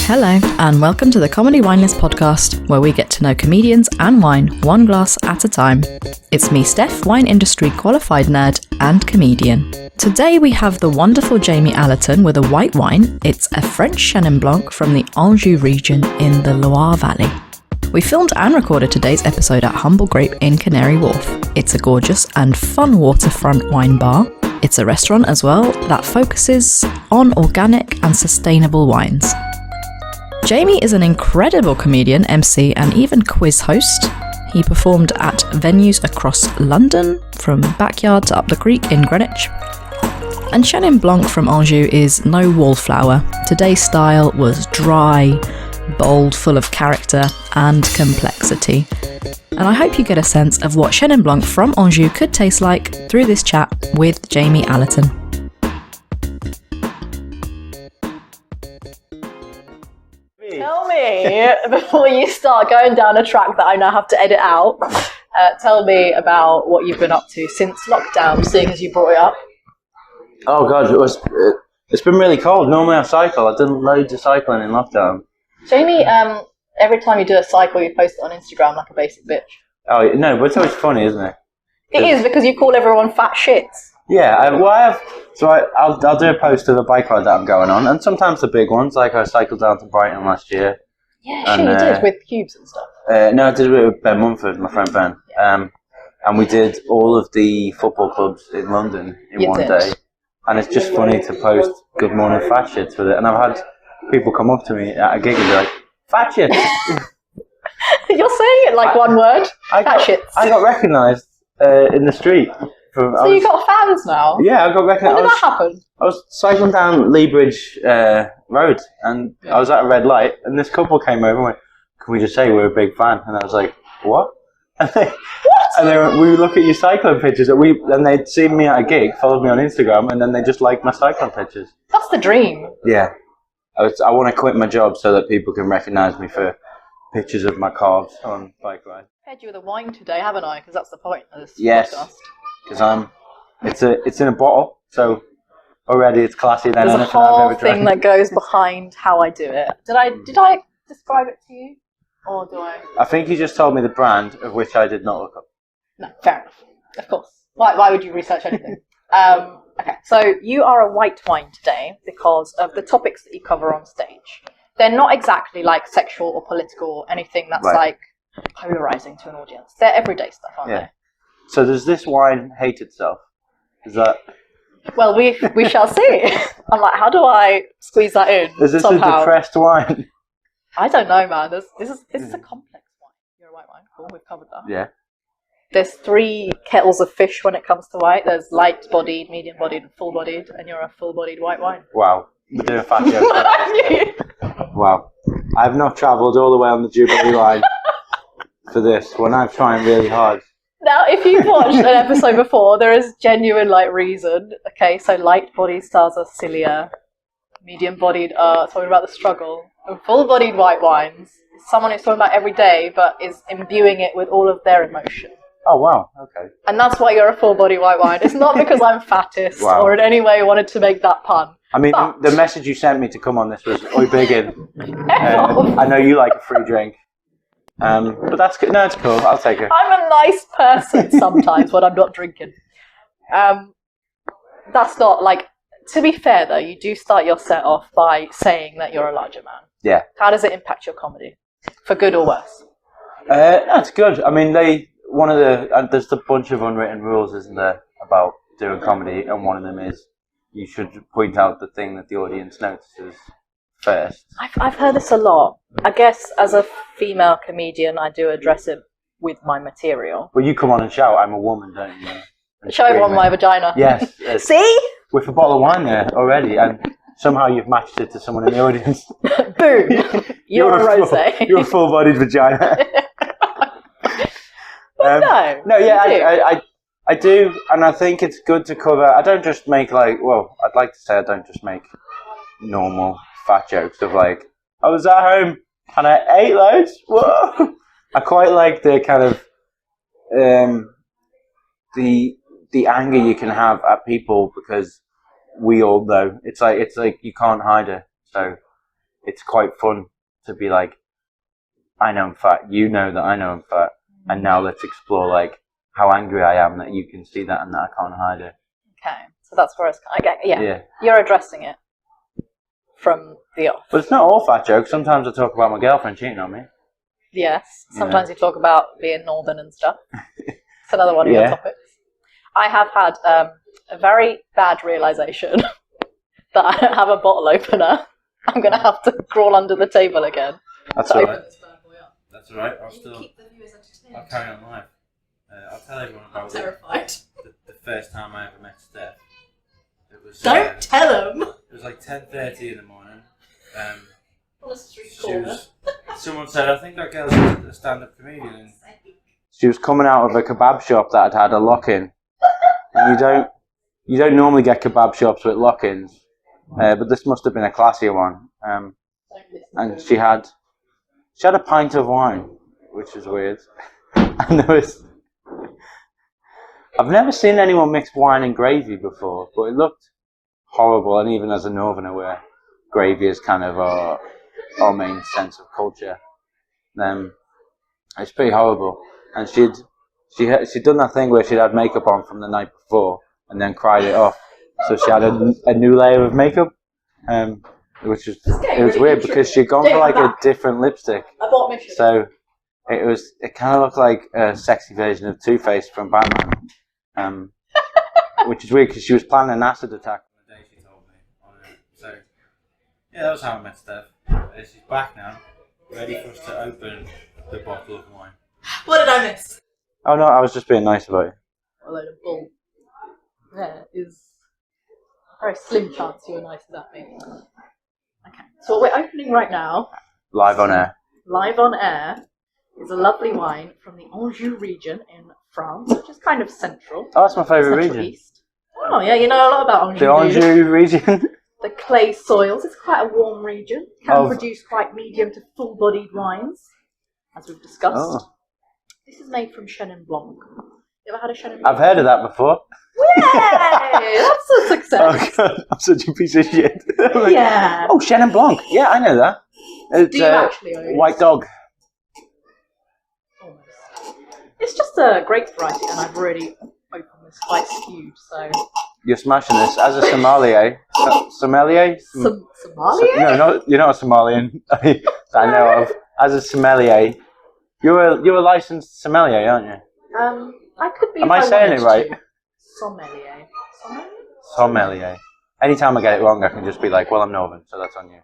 Hello, and welcome to the Comedy Wine List podcast, where we get to know comedians and wine one glass at a time. It's me, Steph, wine industry qualified nerd and comedian. Today we have the wonderful Jamie Allerton with a white wine. It's a French Chenin Blanc from the Anjou region in the Loire Valley. We filmed and recorded today's episode at Humble Grape in Canary Wharf. It's a gorgeous and fun waterfront wine bar. It's a restaurant as well that focuses on organic and sustainable wines. Jamie is an incredible comedian, MC, and even quiz host. He performed at venues across London, from Backyard to Up the Creek in Greenwich. And Chenin Blanc from Anjou is no wallflower. Today's style was dry, bold, full of character and complexity. And I hope you get a sense of what Chenin Blanc from Anjou could taste like through this chat with Jamie Allerton. Tell me, before you start going down a track that I now have to edit out, tell me about what you've been up to since lockdown, seeing as you brought it up. Oh God, it's been really cold. Normally I cycle. I did loads of cycling in lockdown. Jamie, every time you do a cycle, you post it on Instagram like a basic bitch. Oh no, but it's always funny, isn't it? It is, because you call everyone fat shits. Yeah, I'll do a post of the bike ride that I'm going on, and sometimes the big ones, like I cycled down to Brighton last year. Yeah, sure, you did, with cubes and stuff. No, I did it with Ben Mumford, my friend Ben. Yeah. And we did all of the football clubs in London in one day. And it's just funny to post Good Morning Fat Shits with it. And I've had people come up to me at a gig and be like, fat shits! You're saying it like one word, fat shits. I got recognised in the street. So you got fans now? Yeah, I got recognised. When did that happen? I was cycling down Lea Bridge Road, and I was at a red light, and this couple came over and went, "Can we just say we're a big fan?" And I was like, "What?" And they were, "We look at your cycling pictures." And they'd seen me at a gig, followed me on Instagram, and then they just liked my cycling pictures. That's the dream. Yeah. I want to quit my job so that people can recognise me for pictures of my calves on bike ride. I fed you with a wine today, haven't I? Because that's the point of this podcast. Because it's in a bottle, so already it's classier than anything I've ever drank. There's a whole thing that goes behind how I do it. Did I describe it to you, or do I? I think you just told me the brand, of which I did not look up. No, fair enough. Of course. Why would you research anything? Okay, so you are a white wine today because of the topics that you cover on stage. They're not exactly like sexual or political or anything that's like polarizing to an audience. They're everyday stuff, aren't they? So does this wine hate itself? Is that? Well, we shall see. I'm like, how do I squeeze that in? Is this somehow? a depressed wine? I don't know, man. This is a complex wine. You're a white wine. Cool, we've covered that. Yeah. There's 3 kettles of fish when it comes to white. There's light-bodied, medium-bodied, and full-bodied, and you're a full-bodied white wine. Wow. We're doing a fat joke. Wow. I've not travelled all the way on the Jubilee line for this when I'm trying really hard. Now, if you've watched an episode before, there is genuine reason. Okay, so light-bodied stars are sillier, medium-bodied are talking about the struggle, and full-bodied white wines is someone who's talking about every day, but is imbuing it with all of their emotion. Oh wow, okay. And that's why you're a full-body white wine. It's not because I'm fattest or in any way wanted to make that pun. I mean, the message you sent me to come on this was, "Oi, biggin." I know you like a free drink. But that's good. No, it's cool. I'll take it. I'm a nice person sometimes when I'm not drinking. That's not to be fair though, you do start your set off by saying that you're a larger man. Yeah. How does it impact your comedy? For good or worse? That's good. I mean, there's a bunch of unwritten rules, isn't there, about doing comedy, and one of them is you should point out the thing that the audience notices first. I've heard this a lot. I guess as a female comedian, I do address it with my material. Well, you come on and shout, "I'm a woman," don't you? Show everyone my vagina. Yes. See? With a bottle of wine there already, and somehow you've matched it to someone in the audience. Boom! You're a rosé. You're a full-bodied vagina. I do, and I think it's good to cover. I don't just make I'd like to say I don't just make normal fat jokes of I was at home and I ate loads. Whoa! I quite like the kind of the anger you can have at people because we all know. It's like you can't hide it. So it's quite fun to be like, I know I'm fat. You know that I know I'm fat, and now let's explore like how angry I am that you can see that and that I can't hide it. Okay, so that's where it's. I get. Yeah. You're addressing it from the off. But it's not all fat jokes. Sometimes I talk about my girlfriend cheating on me. Yes. Sometimes you talk about being northern and stuff. It's another one of your topics. I have had a very bad realization that I don't have a bottle opener. I'm going to have to crawl under the table again. That's all right. Open this bad boy up. That's all right. I'll carry on live. I'll tell everyone about terrified. The first time I ever met Steph. It was. Don't tell them. It was like 10:30 in the morning. On a street corner. Someone said, I think that girl's a stand-up comedian. And she was coming out of a kebab shop that had a lock-in. And you don't normally get kebab shops with lock-ins, but this must have been a classier one. And she had a pint of wine, which was weird. And I've never seen anyone mix wine and gravy before, but it looked horrible. And even as a northerner, where gravy is kind of our main sense of culture, it's pretty horrible. And she'd done that thing where she'd had makeup on from the night before and then cried it off. So she had a new layer of makeup, which was weird because she'd gone for like a different lipstick. So it kind of looked like a sexy version of Two-Face from Batman, which is weird because she was planning an acid attack on the day she told me on it. So yeah, that was how I met Steph. She's back now, ready for us to open the bottle of wine. What did I miss? Oh no, I was just being nice about it. A load of bull. There is a very slim chance you were nicer than me. Okay, so what we're opening right now, Live on air, is a lovely wine from the Anjou region in France, which is kind of central. Oh, that's my favourite region. East. Oh yeah, you know a lot about Anjou. The Anjou region. The clay soils. It's quite a warm region. Can produce quite medium to full-bodied wines, as we've discussed. Oh. This is made from Chenin Blanc. You ever had a Chenin Blanc? I've heard of that before. Yay! That's a success. Oh god, I'm such a piece of shit. Yeah. Oh, Chenin Blanc. Yeah, I know that. It's, do you actually own White Dog. Almost. It's just a grape variety, and I've already opened this quite skewed, so... You're smashing this. As a sommelier... Sommelier? Sommelier? No, you're not a Somalian that I know of. As a sommelier... You're a licensed sommelier, aren't you? I could be. Am I saying it right? Sommelier. Sommelier. Anytime I get it wrong, I can just be like, well, I'm Northern, so that's on you.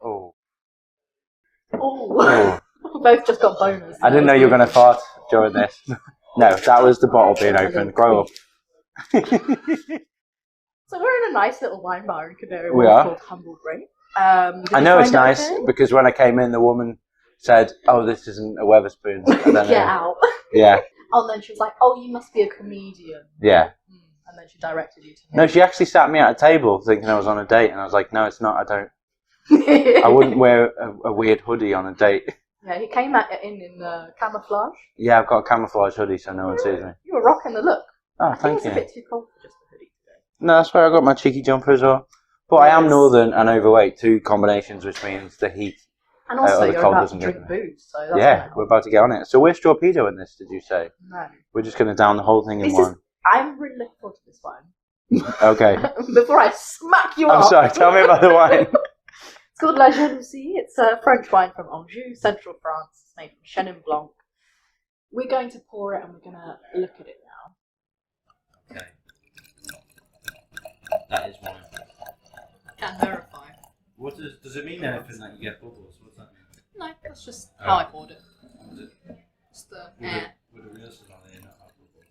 Oh. Oh. Both just got bonus. I didn't know you were going to fart during this. No, that was the bottle being opened. Grow up. So we're in a nice little wine bar in Canary Wharf called Humble Grape. I know it's nice because when I came in, the woman said, "Oh, this isn't a Wetherspoons." Get out. Yeah. And then she was like, "Oh, you must be a comedian." Yeah. And then she directed you to him. No, she actually sat me at a table thinking I was on a date, and I was like, "No, it's not. I don't. I wouldn't wear a weird hoodie on a date." Yeah, he came in camouflage. Yeah, I've got a camouflage hoodie, so no one sees me. You were rocking the look. Oh, thank you. It's a bit too cold for just a hoodie today. No, that's where I got my cheeky jumper as well. But I am northern and overweight, two combinations, which means the heat and also the you're cold about doesn't to drink booze, so that's yeah, we're about to get on it. So we're torpedo in this, did you say? No. We're just going to down the whole thing in one. I'm really looking forward to this wine. Okay. Before I smack you up. I'm sorry, tell me about the wine. It's called La Jalousie. It's a French wine from Anjou, central France. It's made from Chenin Blanc. We're going to pour it and we're going to look at it now. Okay. That is wine. Can verify. What does it mean anything that you get bubbles? What's that mean? No, that's just how I poured it. Was it? Just the air. Would the real sommelier not have bubbles?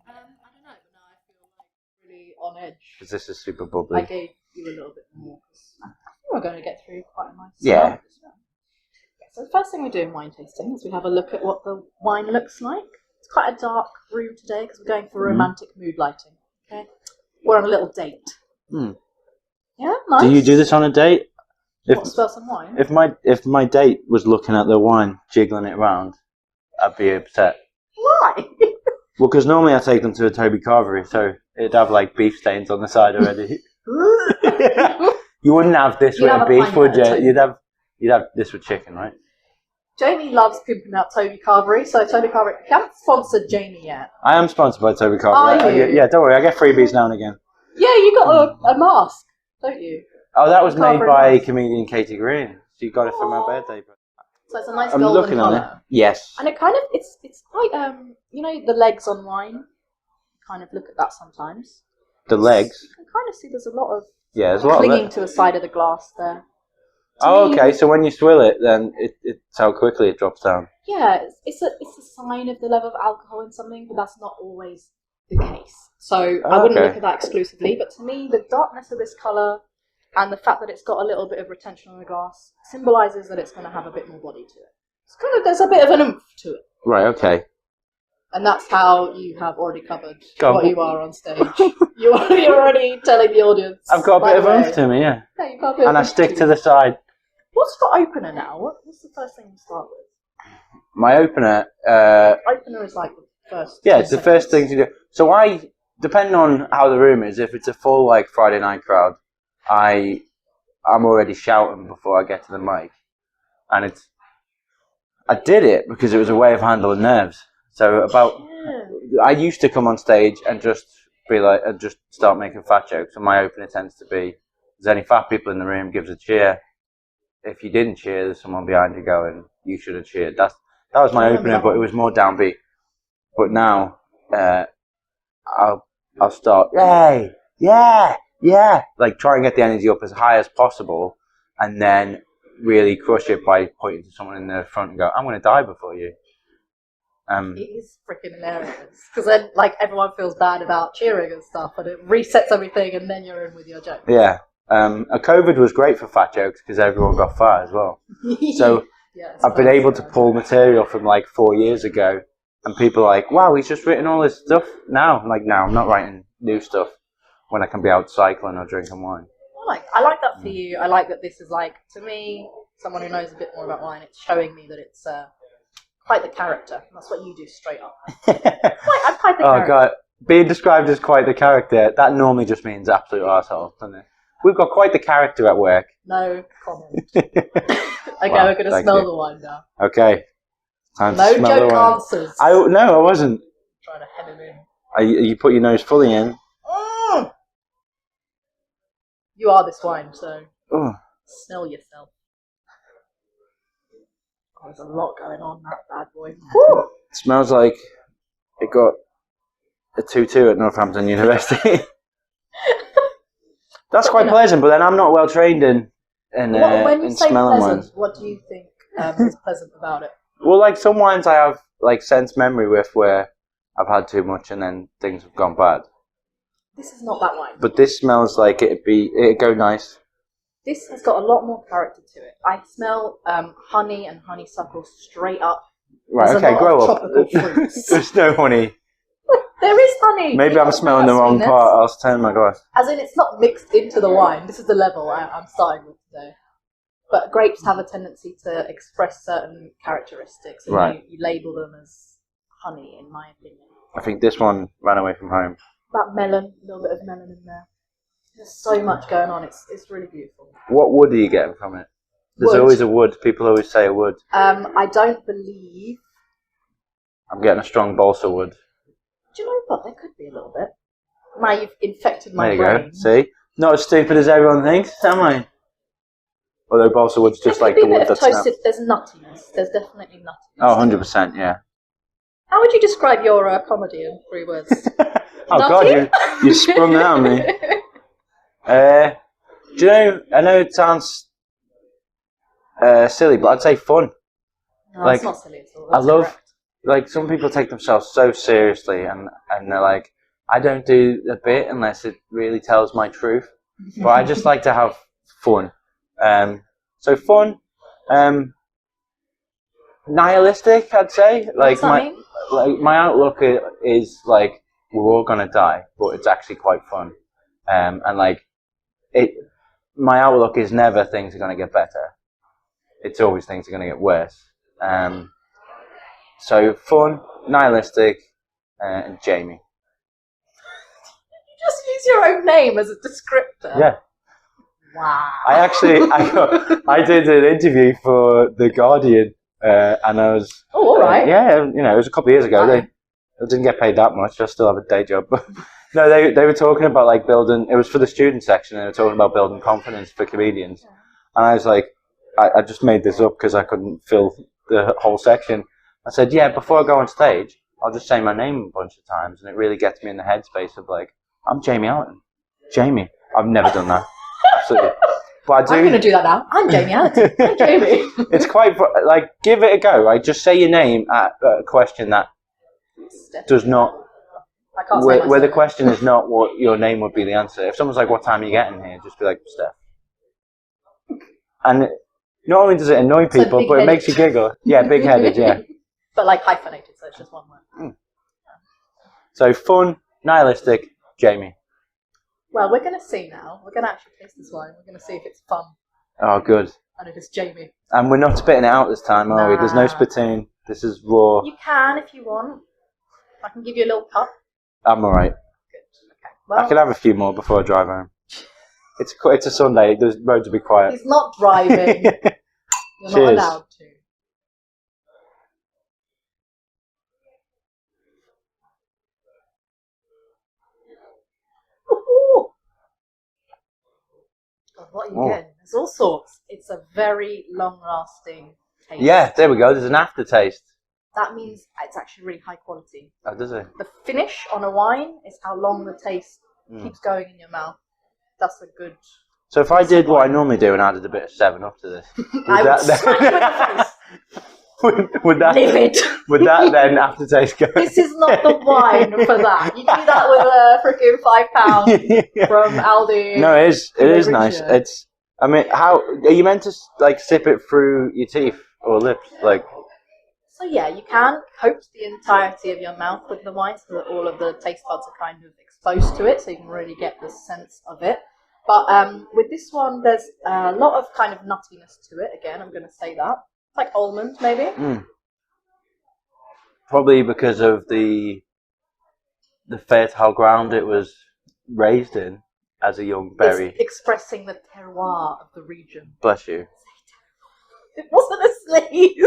I don't know, but now I feel like really on edge. Because this is super bubbly. I gave you a little bit more. I think we're going to get through quite a nice Yeah. Okay, so the first thing we do in wine tasting is we have a look at what the wine looks like. It's quite a dark room today because we're going for romantic mood lighting. Okay, we're on a little date. Yeah, nice. Do you do this on a date? Spill some wine? If my date was looking at the wine, jiggling it around, I'd be upset. Why? Well, because normally I take them to a Toby Carvery, so it'd have like beef stains on the side already. You wouldn't have this with beef, would you? You'd have this with chicken, right? Jamie loves pimping out Toby Carvery, so Toby Carvery, you haven't sponsored Jamie yet. I am sponsored by Toby Carvery. Are you? Yeah, don't worry, I get freebies now and again. Yeah, you got a mask, don't you? Oh, that was made Carvery by mask. Comedian Katie Green. She got it for my birthday. So it's a nice I'm golden looking on it. colour. Yes. And it kind of, it's quite, you know, the legs on wine? Kind of look at that sometimes. The legs? You can kind of see there's a lot of Yeah, there's a lot clinging of it. to the side of the glass there. Oh, okay, so when you swill it, then it's how quickly it drops down. Yeah, it's a sign of the level of alcohol in something, but that's not always the case. So I wouldn't look at that exclusively, but to me, the darkness of this colour and the fact that it's got a little bit of retention on the glass symbolises that it's going to have a bit more body to it. It's kind of, there's a bit of an oomph to it. Right, okay. And that's how you have already covered Go on. what you are on stage. You're already telling the audience. I've got a by bit of the way. oomph to me, yeah. Yeah, you've got a bit And of I oomph stick to the side. What's for opener now? What's the first thing you start with? My opener, Opener is like the first. yeah, it's the first thing to do. So depending on how the room is, if it's a full like Friday night crowd, I'm already shouting before I get to the mic. And I did it because it was a way of handling nerves. So I used to come on stage and just be like, and just start making fat jokes. And my opener tends to be, there's any fat people in the room, gives a cheer. If you didn't cheer, there's someone behind you going, you should have cheered. That was my opener, but it was more downbeat. But now, I'll start, yay, yeah, like try and get the energy up as high as possible, and then really crush it by pointing to someone in the front and go, I'm going to die before you. It is freaking hilarious because then like everyone feels bad about cheering and stuff, and it resets everything, and then you're in with your joke. Yeah. COVID was great for fat jokes because everyone got fat as well. So Yeah, I've been able to pull material from like 4 years ago, and people are like, wow, he's just written all this stuff now. I'm like, no, I'm not writing new stuff when I can be out cycling or drinking wine. I like that for you. I like that this is like, to me, someone who knows a bit more about wine, it's showing me that it's quite the character. That's what you do straight up. I'm quite the character. Oh god, being described as quite the character, that normally just means absolute arsehole, doesn't it? We've got quite the character at work. No comment. Okay, Wow, we're going to smell the wine now. Okay. Time No to smell joke the wine. answers. No, I wasn't. Trying to head him in. You put your nose fully in. You are this wine, so Oh. smell yourself. Oh, there's a lot going on, that bad boy. It smells like it got a 2-2 at Northampton University. That's quite pleasant, but then I'm not well trained in When you say smelling pleasant, wines. what do you think is pleasant about it? Well, like some wines I have like sense memory with where I've had too much and then things have gone bad. This is not that wine. But this smells like it'd go nice. This has got a lot more character to it. I smell honey and honeysuckle straight up. Right, There's a okay, lot grow of up. tropical fruits. There's no honey. There is honey. Maybe It I'm does smelling the have wrong sweetness. part. I'll turn my glass. As in, it's not mixed into the wine. This is the level I'm starting with today. But grapes have a tendency to express certain characteristics, and Right. you label them as honey, in my opinion. I think this one ran away from home. That melon, a little bit of melon in there. There's so much going on. It's really beautiful. What wood are you getting from it? There's Wood. always a wood. People always say a wood. I don't believe. I'm getting a strong balsa wood. Do you know what? There could be a little bit. Now you've infected my There you brain. go. See? Not as stupid as everyone thinks, am I? Although balsa wood's just There like could the be a wood bit of that's toasted. There's nuttiness. There's definitely nuttiness. Oh, 100%, yeah. How would you describe your comedy in 3 words? Oh Nutty? god, you sprung that on me. Do you know, I know it sounds silly, but I'd say fun. No, Like, it's not silly at all. I That's love, correct. like, some people take themselves so seriously and they're like, I don't do a bit unless it really tells my truth. But I just like to have fun. So fun, nihilistic, I'd say. Like my outlook is like we're all gonna die, but it's actually quite fun. And like my outlook is never things are gonna get better. It's always things are gonna get worse. So fun, nihilistic, and Jamie. You just use your own name as a descriptor. Yeah. Wow. I did an interview for The Guardian, and I was. Oh, all right. Yeah, it was a couple of years ago. Wow. I didn't get paid that much. I still have a day job. But no, they were talking about like building. It was for the student section. They were talking about building confidence for comedians, and I was like, I just made this up because I couldn't fill the whole section. I said, yeah, before I go on stage, I'll just say my name a bunch of times, and it really gets me in the headspace of like, I'm Jamie Allerton. Jamie. I've never done that. Absolutely. But I'm going to do that now. I'm Jamie Allerton. I'm Jamie. It's quite like, give it a go. Like, just say your name at a question that does not. I can't say where the question is not what your name would be the answer. If someone's like, "What time are you getting here?" Just be like, "Steph." And not only does it annoy people, but it makes you giggle. Yeah, big-headed. Yeah. But like hyphenated, so it's just one word. So fun, nihilistic, Jamie. Well, we're going to see now. We're going to actually taste this wine. We're going to see if it's fun. Oh, good. And if it's Jamie. And we're not spitting it out this time, are we? There's no spittoon. This is raw. You can if you want. I can give you a little cup. I'm alright. Good. Okay. Well, I can have a few more before I drive home. It's a Sunday. The roads will be quiet. he's not driving. You're not Cheers. allowed to. Ooh. God, what are you getting? There's all sorts. It's a very long-lasting taste. Yeah, there we go. There's an aftertaste. That means it's actually really high quality. Oh, does it? The finish on a wine is how long the taste keeps going in your mouth. That's a good... So if I did what I normally do and added a bit of 7-Up to this, I would smack you in the face. would that Livid. would that then aftertaste go? This is not the wine for that. You do that with a freaking £5 from Aldi. No, it is. It is nice. Yeah. It's. I mean, how are you meant to like sip it through your teeth or lips? Like. So yeah, you can coat the entirety of your mouth with the wine so that all of the taste buds are kind of exposed to it, so you can really get the sense of it. But with this one, there's a lot of kind of nuttiness to it. Again, I'm going to say that. Like almond, maybe. Probably because of the fertile ground it was raised in as a young berry. It's expressing the terroir of the region. Bless you. It wasn't a sneeze.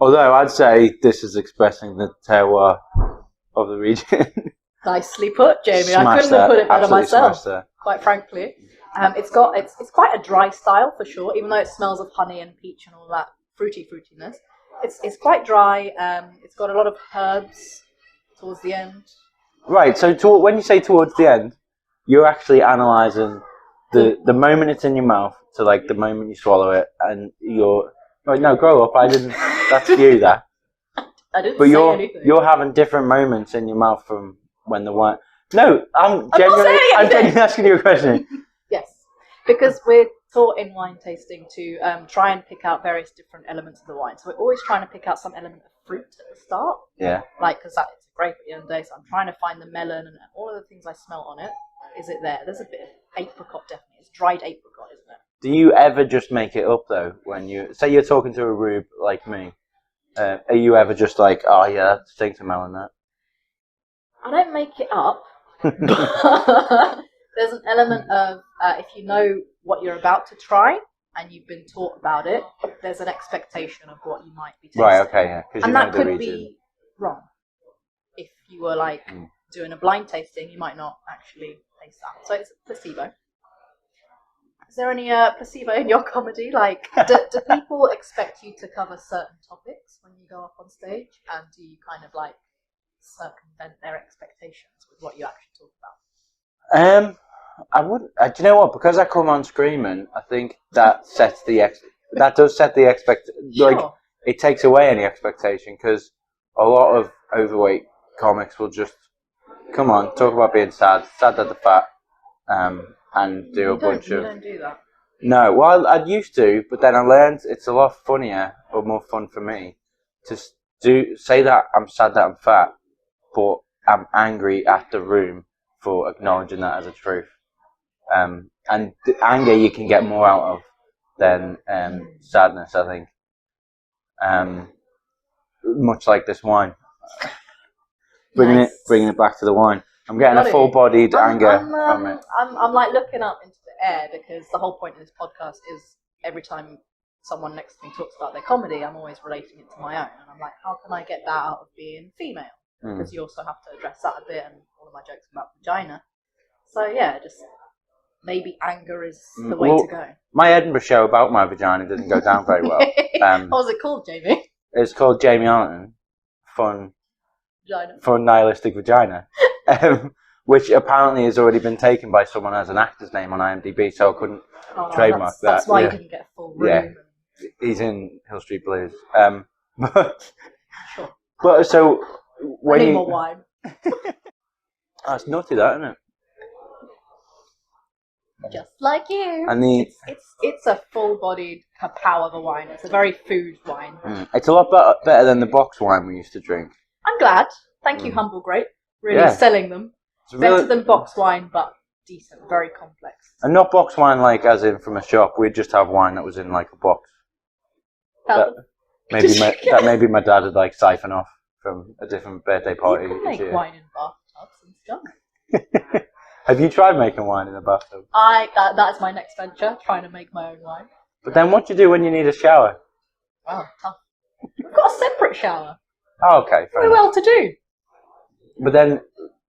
Although I'd say this is expressing the terroir of the region. Nicely put, Jamie. I Smash couldn't have put it better Absolutely myself. smash Quite frankly, it's quite a dry style for sure. Even though it smells of honey and peach and all that fruitiness, it's quite dry. It's got a lot of herbs towards the end. Right. So when you say towards the end, you're actually analysing the moment it's in your mouth to like the moment you swallow it, and you're. Wait, no, grow up. I didn't. That's you. That. I didn't But say anything. you're having different moments in your mouth from when the wine. No, I'm saying anything. genuinely asking you a question. Yes, because we're taught in wine tasting to try and pick out various different elements of the wine. So we're always trying to pick out some element of fruit at the start. Yeah. Like, because it's a grape at the end of the day, so I'm trying to find the melon and all of the things I smell on it. Is it there? There's a bit of apricot, definitely. It's dried apricot, isn't it? Do you ever just make it up though? When you say you're talking to a rube like me, are you ever just like, oh yeah, that stinks of melon that? I don't make it up. But there's an element of if you know what you're about to try and you've been taught about it, there's an expectation of what you might be tasting. Right. Okay. Yeah. And that could be wrong. If you were like doing a blind tasting, you might not actually taste that. So it's a placebo. Is there any placebo in your comedy? Like, do people expect you to cover certain topics when you go up on stage? And do you kind of like circumvent their expectations with what you actually talk about? I would. Do you know what? Because I come on screaming, I think that sets that does set the Sure. like it takes away any expectation because a lot of overweight comics will just come on talk about being sad that they're fat, and do a bunch of. You don't do that. No, well, I used to, but then I learned it's a lot funnier or more fun for me to say that I'm sad that I'm fat, but I'm angry at the room for acknowledging that as a truth. And the anger you can get more out of than sadness, I think. Much like this wine. bringing it back to the wine. I'm getting a full-bodied anger from it. I'm like looking up into the air because the whole point of this podcast is every time someone next to me talks about their comedy, I'm always relating it to my own, and I'm like, how can I get that out of being female? Because you also have to address that a bit, and all of my jokes about vagina. So yeah, just maybe anger is the way to go. My Edinburgh show about my vagina didn't go down very well. What was it called, Jamie? It's called Jamie Allerton, fun nihilistic vagina, which apparently has already been taken by someone as an actor's name on IMDb, so I couldn't trademark that. That's why you didn't get a full room. Yeah, he's in Hill Street Blues. Sure. But so when I need more wine. It's nutty, that, isn't it? Just like you. And it's a full-bodied power of a wine. It's a very food wine. It's a lot better than the box wine we used to drink. I'm glad. Thank you, Humble Grape. Really selling them. Better than box wine, but decent. Very complex. And not box wine like as in from a shop. We'd just have wine that was in like a box. That maybe my dad would like siphon off from a different birthday party. You can make wine in bathtubs and stuff. Have you tried making wine in a bathtub? That's my next venture, trying to make my own wine. But then what do you do when you need a shower? Wow, tough. We've got a separate shower. Oh, okay. Very well to do. But then,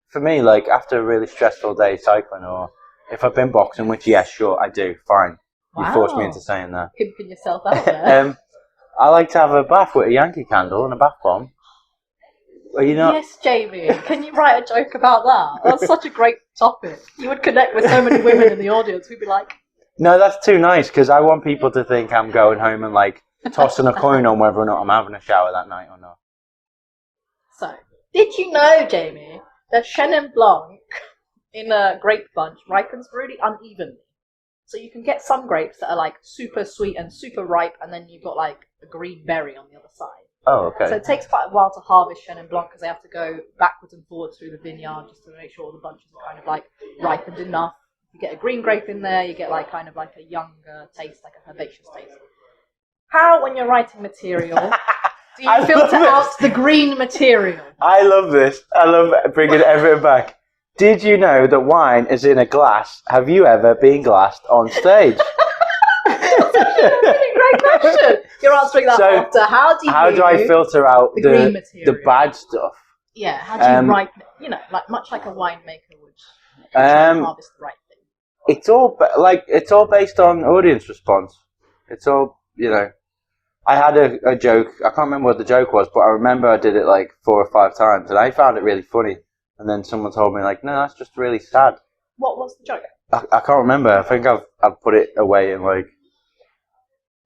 for me, like, after a really stressful day cycling, or if I've been boxing, which, yes, sure, I do, fine. Wow. You forced me into saying that. Pimping yourself out there. I like to have a bath with a Yankee candle and a bath bomb. Are you not? Yes, Jamie. Can you write a joke about that? That's such a great topic. You would connect with so many women in the audience. We'd be like... No, that's too nice, because I want people to think I'm going home and, like, tossing a coin on whether or not I'm having a shower that night or not. So, did you know, Jamie, that Chenin Blanc in a grape bunch ripens really unevenly? So you can get some grapes that are, like, super sweet and super ripe, and then you've got, like, a green berry on the other side. Oh, okay. So it takes quite a while to harvest Chenin Blanc because they have to go backwards and forwards through the vineyard just to make sure all the bunches are kind of like ripened enough. You get a green grape in there, you get like kind of like a younger taste, like a herbaceous taste. How, when you're writing material, do you filter out the green material? I love this. I love bringing everything back. Did you know that wine is in a glass? Have you ever been glassed on stage? That's actually a really great question. You're answering that after. How do I filter out the green material? The bad stuff? Yeah, how do you ripen it? You know, like much like a winemaker would harvest the right thing. It's all based on audience response. It's all, you know. I had a joke. I can't remember what the joke was, but I remember I did it like 4 or 5 times, and I found it really funny. And then someone told me like, no, that's just really sad. What was the joke? I can't remember. I think I've put it away and like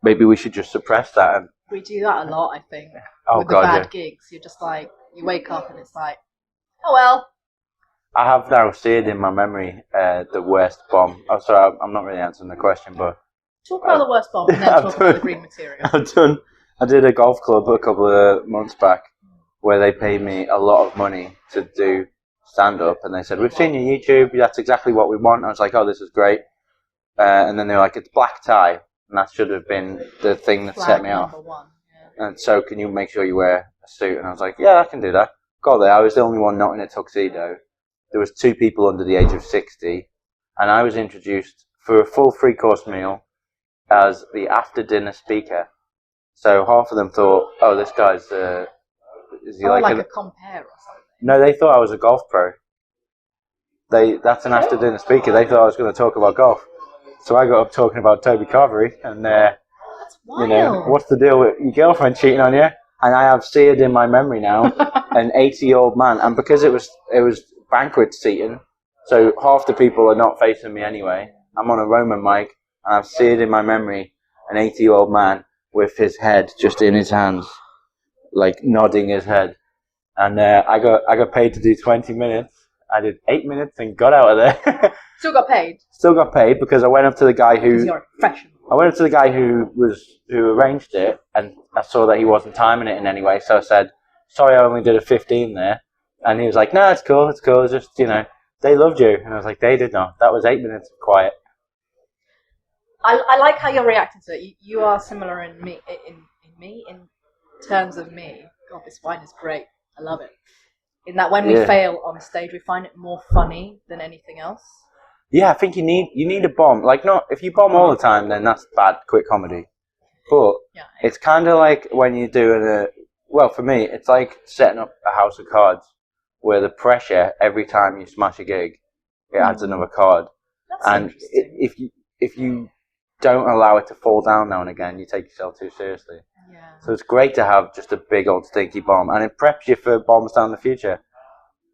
maybe we should just suppress that. And we do that a lot, I think. Oh, with the bad gigs, you're just like you wake up and it's like, oh well. I have now seared in my memory the worst bomb. Oh, sorry, I'm not really answering the question, but talk about the worst bomb and then talk about the green material. I did a golf club a couple of months back where they paid me a lot of money to do stand-up, and they said, we've seen your YouTube, that's exactly what we want. I was like, oh, this is great. And then they were like, it's black tie, and that should have been the thing that set me off. And so can you make sure you wear a suit? And I was like, yeah, I can do that. Got there, I was the only one not in a tuxedo. There was 2 people under the age of 60, and I was introduced for a full 3-course meal as the after-dinner speaker. So half of them thought, oh, this guy's, is he like a compere or something? No, they thought I was a golf pro. That's an after-dinner speaker. They thought I was going to talk about golf. So I got up talking about Toby Carvery, and that's wild. You know, what's the deal with your girlfriend cheating on you? And I have seared in my memory now an 80-year-old man, and because it was banquet seating, so half the people are not facing me anyway. I'm on a Roman mic, and I've seared in my memory an 80-year-old man with his head just in his hands, like nodding his head. And I got paid to do 20 minutes. I did 8 minutes and got out of there. Still got paid? Still got paid because I went up to the guy who... Because you're a professional. I went up to the guy who arranged it, and I saw that he wasn't timing it in any way, so I said, sorry, I only did a 15 there. And he was like, no, it's cool, it's just, you know, they loved you. And I was like, they did not. That was 8 minutes of quiet. I like how you're reacting to it. You are similar in terms of me. God, this wine is great. I love it. In that when we fail on stage, we find it more funny than anything else. Yeah, I think you need a bomb. Like, not if you bomb all the time, then that's bad, quick comedy. But it's kind of like when you're doing well, for me, it's like setting up a house of cards where the pressure every time you smash a gig, it adds another card. That's and if you don't allow it to fall down now and again, you take yourself too seriously. Yeah. So it's great to have just a big old stinky bomb, and it preps you for bombs down the future.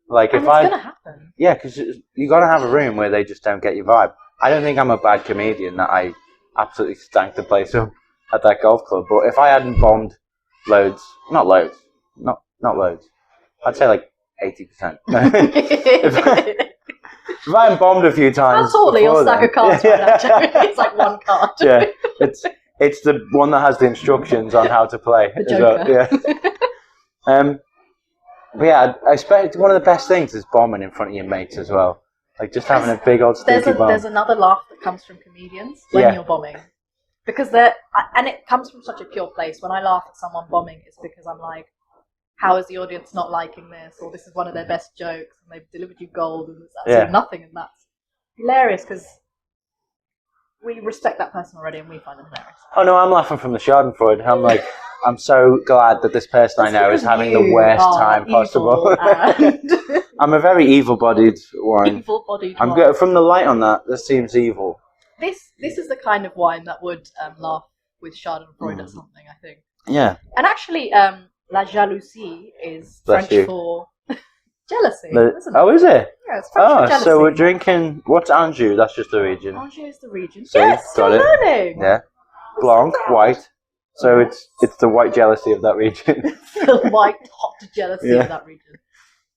Like and if it's gonna happen. Yeah, because you got to have a room where they just don't get your vibe. I don't think I'm a bad comedian that I absolutely stank the place up at that golf club. But if I hadn't bombed loads, not loads, not loads, I'd say like 80%. If I hadn't bombed a few times, how tall are your stack of cards right now? It's like one card. Yeah, it's the one that has the instructions on how to play. The Joker. Yeah. But yeah, I expect one of the best things is bombing in front of your mates as well. Like just having a big old stinky bomb. There's another laugh that comes from comedians when you're bombing. Because and it comes from such a pure place. When I laugh at someone bombing, it's because I'm like, how is the audience not liking this? Or this is one of their best jokes and they've delivered you gold and there's absolutely nothing, and that's hilarious because we respect that person already and we find them hilarious. Oh no, I'm laughing from the Schadenfreude. I'm like, I'm so glad that this person I know is having the worst time possible. I'm a very evil-bodied wine. Evil-bodied I'm wine. good from the light on that. This seems evil. This is the kind of wine that would laugh with Schadenfreude at something, I think. Yeah. And actually, La Jalousie is French for jealousy, isn't it? Oh, is it? Yeah, it's French for jealousy. So we're drinking. What's Anjou? That's just the region. Anjou is the region. So yes, got still it. learning. Yeah. Blanc, white. So it's the white jealousy of that region. The white hot jealousy of that region.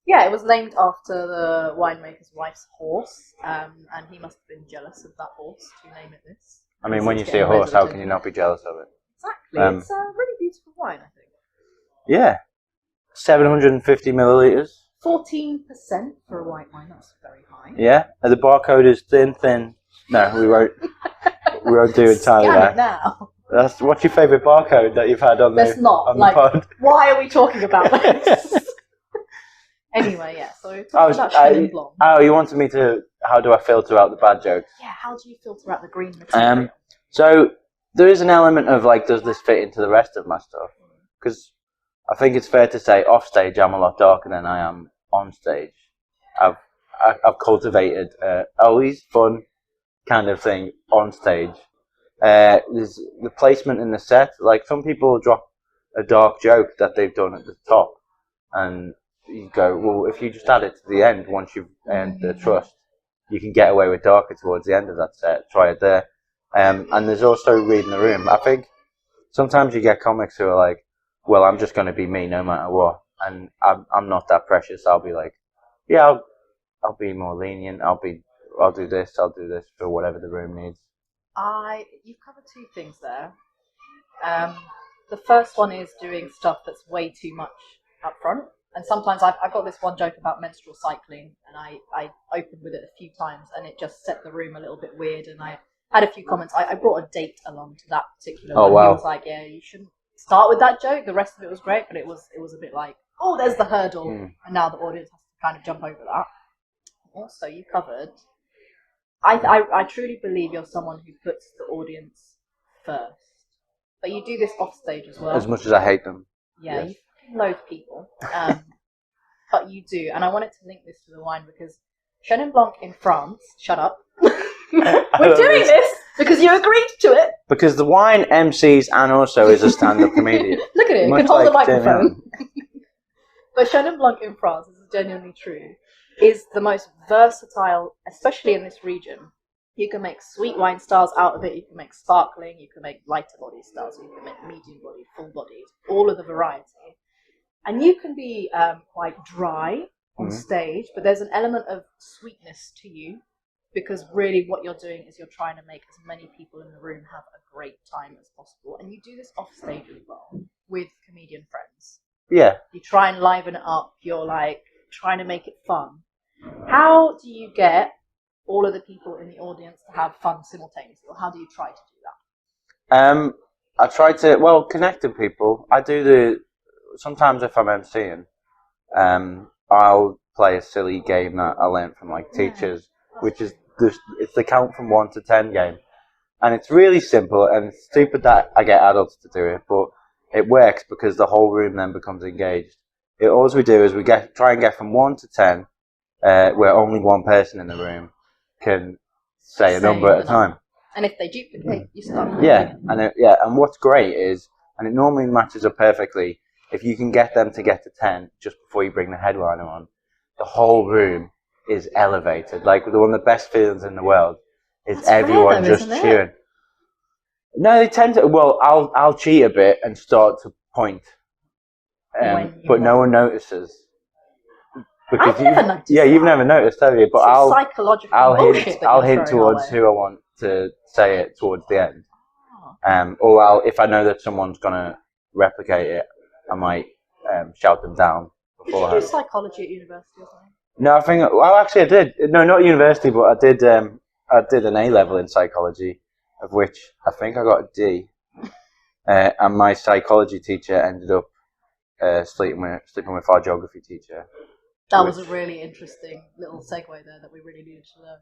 Yeah, it was named after the winemaker's wife's horse, and he must have been jealous of that horse to name it this. I mean, when you see a horse, how can you not be jealous of it? Exactly. It's a really beautiful wine, I think. Yeah. 750 milliliters. 14% for a white wine. That's very high. Yeah. And the barcode is thin. No, we won't do entirely that. Now. What's your favourite barcode that you've had on the pod? Why are we talking about this? Anyway, yeah, so talking about Chenin Blanc. Oh, you wanted me to, how do I filter out the bad jokes? Yeah, how do you filter out the green material? So, there is an element of, like, does this fit into the rest of my stuff? Because I think it's fair to say, off stage, I'm a lot darker than I am on stage. I've cultivated always fun kind of thing on stage. There's the placement in the set. Like, some people drop a dark joke that they've done at the top, and you go, well, if you just add it to the end, once you've earned the trust, you can get away with darker towards the end of that set. Try it there. And there's also reading the room. I think sometimes you get comics who are like, well, I'm just going to be me no matter what, and I'm not that precious. I'll be like, yeah, I'll be more lenient. I'll do this for whatever the room needs. You've covered two things there. The first one is doing stuff that's way too much up front. And sometimes I've got this one joke about menstrual cycling, and I opened with it a few times, and it just set the room a little bit weird. And I had a few comments. I brought a date along to that particular one. Wow. He was like, yeah, you shouldn't start with that joke. The rest of it was great, but it was a bit like, oh, there's the hurdle, and now the audience has to kind of jump over that. Also, you covered. I truly believe you're someone who puts the audience first, but you do this off stage as well. As much as I hate them. Yeah, yes. You fucking loathe people, but you do. And I wanted to link this to the wine because Chenin Blanc in France. Shut up. We're doing this because you agreed to it. Because the wine MCs and also is a stand-up comedian. Look at it. You can hold the microphone. But Chenin Blanc in France, this is genuinely true, is the most versatile, especially in this region. You can make sweet wine styles out of it. You can make sparkling. You can make lighter body styles. You can make medium bodied, full bodied, all of the variety. And you can be quite dry on stage, but there's an element of sweetness to you because really what you're doing is you're trying to make as many people in the room have a great time as possible. And you do this off stage as well with comedian friends. Yeah. You try and liven it up. You're like trying to make it fun. How do you get all of the people in the audience to have fun simultaneously, or how do you try to do that? I try to, connect with people. I do sometimes if I'm emceeing, I'll play a silly game that I learned from like teachers, which is it's the count from 1 to 10 game. And it's really simple, and it's stupid that I get adults to do it, but it works because the whole room then becomes engaged. All we do is we try and get from 1 to 10, where only one person in the room can say a number at a time. And if they duplicate, you start. Yeah, and what's great is, and it normally matches up perfectly, if you can get them to get to 10 just before you bring the headliner on, the whole room is elevated. Like, one of the best feelings in the world is everyone just cheering. No, they tend to. Well, I'll cheat a bit and start to point, but no one notices. Because you've never noticed, have you? But I'll hint towards who I want to say it towards the end. Or if I know that someone's gonna replicate it, I might shout them down beforehand. Did you do psychology at university or something? No, actually I did. No, not university, but I did an A-level in psychology, of which I think I got a D. And my psychology teacher ended up sleeping with our geography teacher. That was a really interesting little segue there that we really needed to know.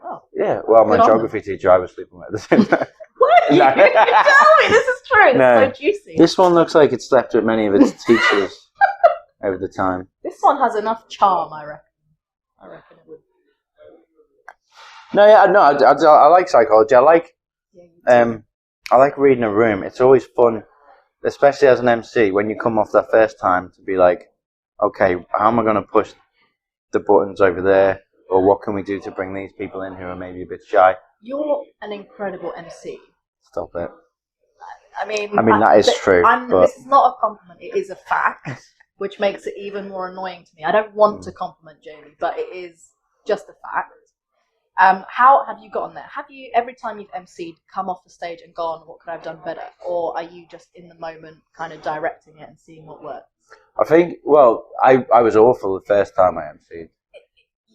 Oh. Yeah, well, my geography teacher I was sleeping with at the same time. What? You can tell me this is true. It's so juicy. This one looks like it's slept with many of its teachers over the time. This one has enough charm, I reckon. I reckon it would. No, I like psychology. I like reading a room. It's always fun, especially as an MC, when you come off that first time, to be like, okay, how am I going to push the buttons over there? Or what can we do to bring these people in who are maybe a bit shy? You're an incredible MC. Stop it. I mean, that is true. This is not a compliment. It is a fact, which makes it even more annoying to me. I don't want to compliment Jamie, but it is just a fact. How have you gotten there? Have you, every time you've MC'd, come off the stage and gone, what could I have done better? Or are you just in the moment kind of directing it and seeing what works? I think, I was awful the first time I MC'd.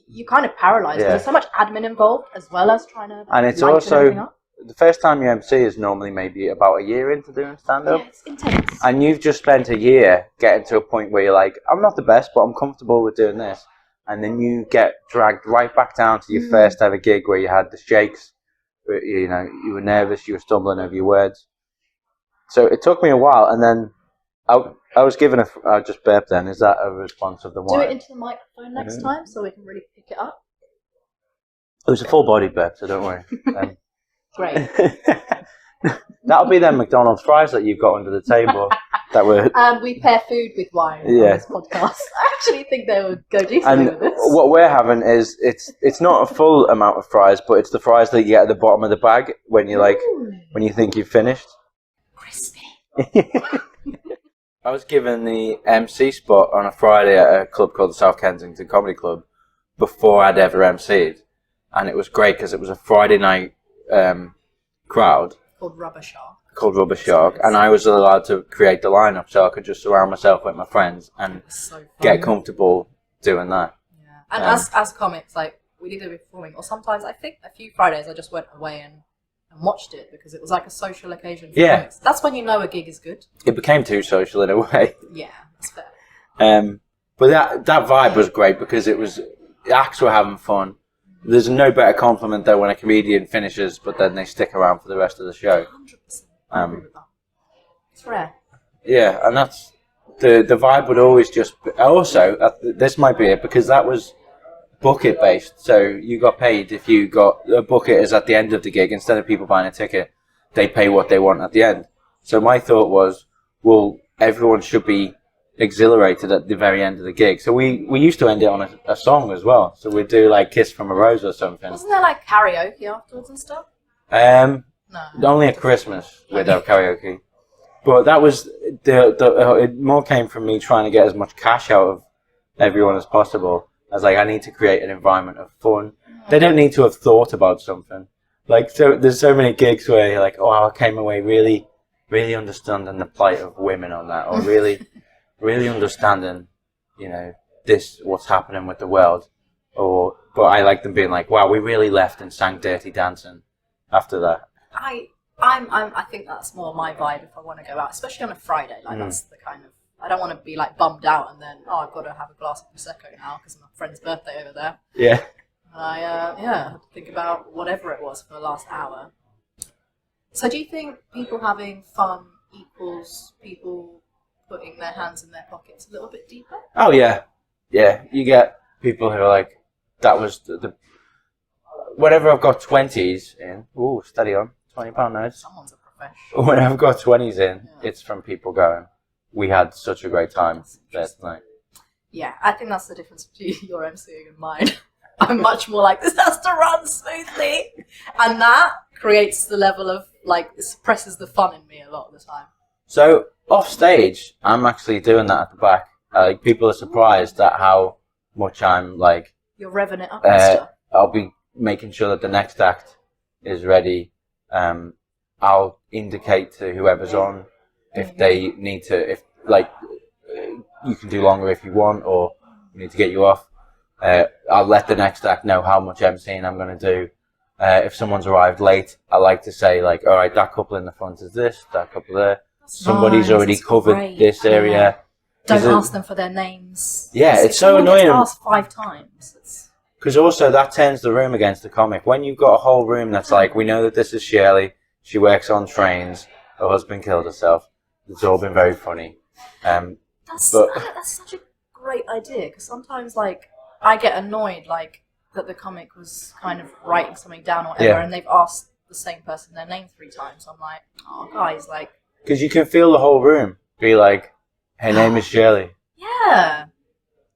You kind of paralysed. Yeah. There's so much admin involved as well as trying to. And it's also the first time you MC is normally maybe about a year into doing stand-up. Yeah, it's intense. And you've just spent a year getting to a point where you're like, I'm not the best, but I'm comfortable with doing this. And then you get dragged right back down to your first ever gig where you had the shakes. You know, you were nervous, you were stumbling over your words. So it took me a while, and then I was given I just burped then. Is that a response of the wine? Do it into the microphone next time so we can really pick it up. It was a full body burp, so don't worry. Great. That'll be them McDonald's fries that you've got under the table. We pair food with wine on this podcast. I actually think they would go decently with this. What we're having is it's not a full amount of fries, but it's the fries that you get at the bottom of the bag when you when you think you've finished. Crispy. I was given the MC spot on a Friday at a club called the South Kensington Comedy Club before I'd ever MC'd, and it was great because it was a Friday night crowd called Rubber Shark, and I was allowed to create the lineup, so I could just surround myself with my friends and get comfortable doing that. Yeah, and as comics, like we'd either be performing, or sometimes I think a few Fridays I just went away and watched it because it was like a social occasion for comics. That's when you know a gig is good. It became too social in a way. Yeah, that's fair. But that vibe was great because the acts were having fun. There's no better compliment though when a comedian finishes, but then they stick around for the rest of the show. 100%. It's rare. Yeah, and that's the vibe would always just be, also this might be it because that was bucket based, so you got paid if you got a bucket is at the end of the gig instead of people buying a ticket. They pay what they want at the end. So my thought was, well, everyone should be exhilarated at the very end of the gig. So we used to end it on a song as well. So we'd do like "Kiss from a Rose" or something. Wasn't there like karaoke afterwards and stuff? No. Only at Christmas we'd have karaoke. But that was it more came from me trying to get as much cash out of everyone as possible. I was like, I need to create an environment of fun. They don't need to have thought about something. Like, so there's so many gigs where you're like, oh, I came away really, really understanding the plight of women on that, or really, really understanding, what's happening with the world. But I like them being like, wow, we really left and sang Dirty Dancing after that. I think that's more my vibe if I want to go out, especially on a Friday. Like that's the kind of I don't want to be like bummed out and then, I've got to have a glass of Prosecco now because my friend's birthday over there. Yeah. And I had to think about whatever it was for the last hour. So do you think people having fun equals people putting their hands in their pockets a little bit deeper? Oh yeah, yeah. You get people who are like, that was the whenever I've got 20s in. Ooh, steady on, £20 notes. Someone's a professional. Whenever I've got 20s in, it's from people going, we had such a great time there tonight. Yeah, I think that's the difference between your MCing and mine. I'm much more like, this has to run smoothly, and that creates the level of like, it suppresses the fun in me a lot of the time. So off stage, I'm actually doing that at the back. People are surprised at how much I'm like. You're revving it up and stuff. I'll be making sure that the next act is ready. I'll indicate to whoever's on if they need to, if like you can do longer if you want, or we need to get you off. I'll let the next act know how much emceeing I'm going to do. If someone's arrived late, I like to say like, all right, that couple in the front is this, that couple there. Somebody's already covered this area. Don't ask them for their names. Yeah, it's so annoying. Asked 5 times. Because also that turns the room against the comic. When you've got a whole room that's like, we know that this is Shirley, she works on trains, her husband killed herself. It's all been very funny. That's such a great idea, because sometimes like I get annoyed like that the comic was kind of writing something down or whatever, and they've asked the same person their name 3 times. I'm like, oh guys, like. Because you can feel the whole room be like, her name is Shirley. Yeah.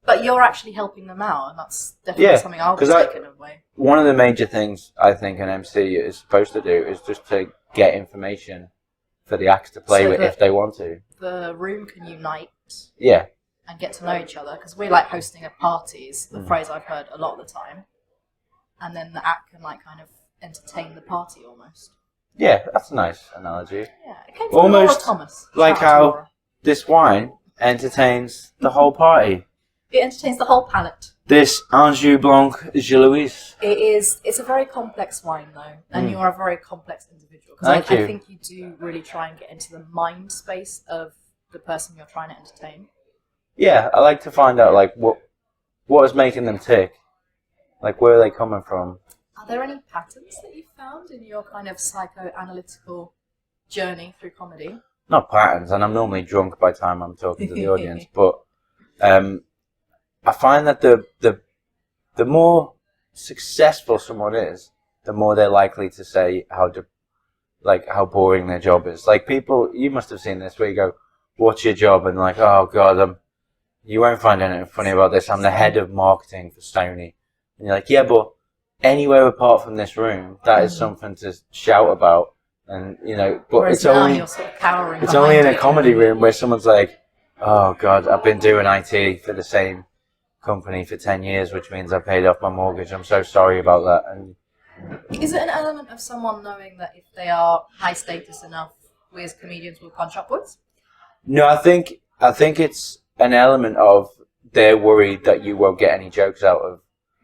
But you're actually helping them out, and that's definitely something I'll be taking away. One of the major things I think an MC is supposed to do is just to get information for the acts to play with if they want to. The room can unite. Yeah. And get to know each other, because we're like hosting a party is the phrase I've heard a lot of the time. And then the act can like kind of entertain the party almost. Yeah, that's a nice analogy. Yeah, it came from almost Laura Thomas. Like how this wine entertains the whole party. It entertains the whole palate. This Anjou Blanc Jalousie. It's a very complex wine though, and you are a very complex individual. Because I think you do really try and get into the mind space of the person you're trying to entertain. Yeah, I like to find out like what is making them tick. Like, where are they coming from? Are there any patterns that you've found in your kind of psychoanalytical journey through comedy? Not patterns, and I'm normally drunk by the time I'm talking to the audience, but I find that the more successful someone is, the more they're likely to say how boring their job is. Like, people, you must have seen this, where you go, what's your job? And like, oh God, you won't find anything funny about this. I'm the head of marketing for Stoney. And you're like, yeah, but anywhere apart from this room, that is something to shout about. And, you know, but whereas it's only, you're sort of cowering it's only in a comedy room where someone's like, oh God, I've been doing IT for the same company for 10 years, which means I paid off my mortgage. I'm so sorry about that. And is it an element of someone knowing that if they are high status enough, we as comedians will punch upwards? No, I think it's an element of they're worried that you won't get any jokes out of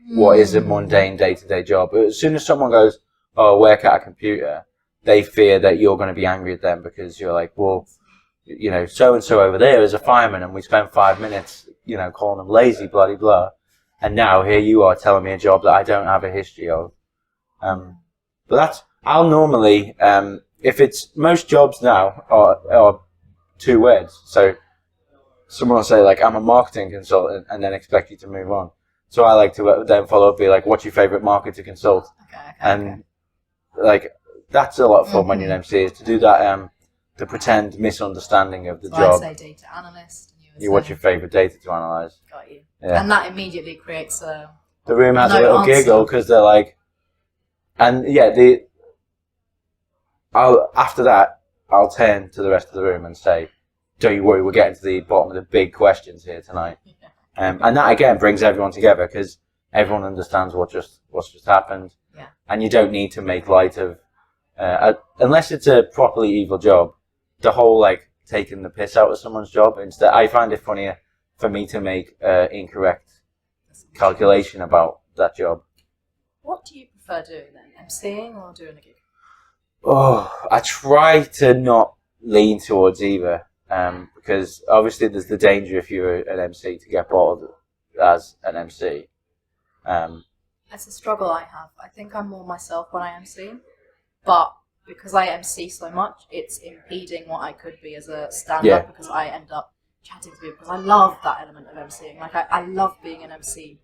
what is a mundane day-to-day job. As soon as someone goes, oh, I work at a computer, they fear that you're going to be angry at them because you're like, well, you know, so-and-so over there is a fireman and we spent 5 minutes, you know, calling them lazy, blah, blah, blah. And now here you are telling me a job that I don't have a history of. But I'll normally, if it's, most jobs now are 2 words. So someone will say, like, I'm a marketing consultant, and then expect you to move on. So I like to then follow up, be like, what's your favourite market to consult? Okay. Like, that's a lot of fun when you're an MC, is to do that, the pretend misunderstanding of the job. I say data analyst. And what's your favourite data to analyse? Got you. Yeah. And that immediately creates a... The room has a little giggle, because they're like... And, yeah, after that, I'll turn to the rest of the room and say, don't you worry, we're getting to the bottom of the big questions here tonight. And that, again, brings everyone together, because everyone understands what's just happened. Yeah. And you don't need to make light of... unless it's a properly evil job, the whole, like, taking the piss out of someone's job. Instead, I find it funnier for me to make incorrect calculation about that job. What do you prefer doing then? MCing or doing a gig? Oh, I try to not lean towards either. because obviously there's the danger if you're an MC to get bottled as an MC. It's a struggle I have. I think I'm more myself when I MC, but because I MC so much, it's impeding what I could be as a stand-up because I end up chatting to people because I love that element of MCing. Like I love being an MC,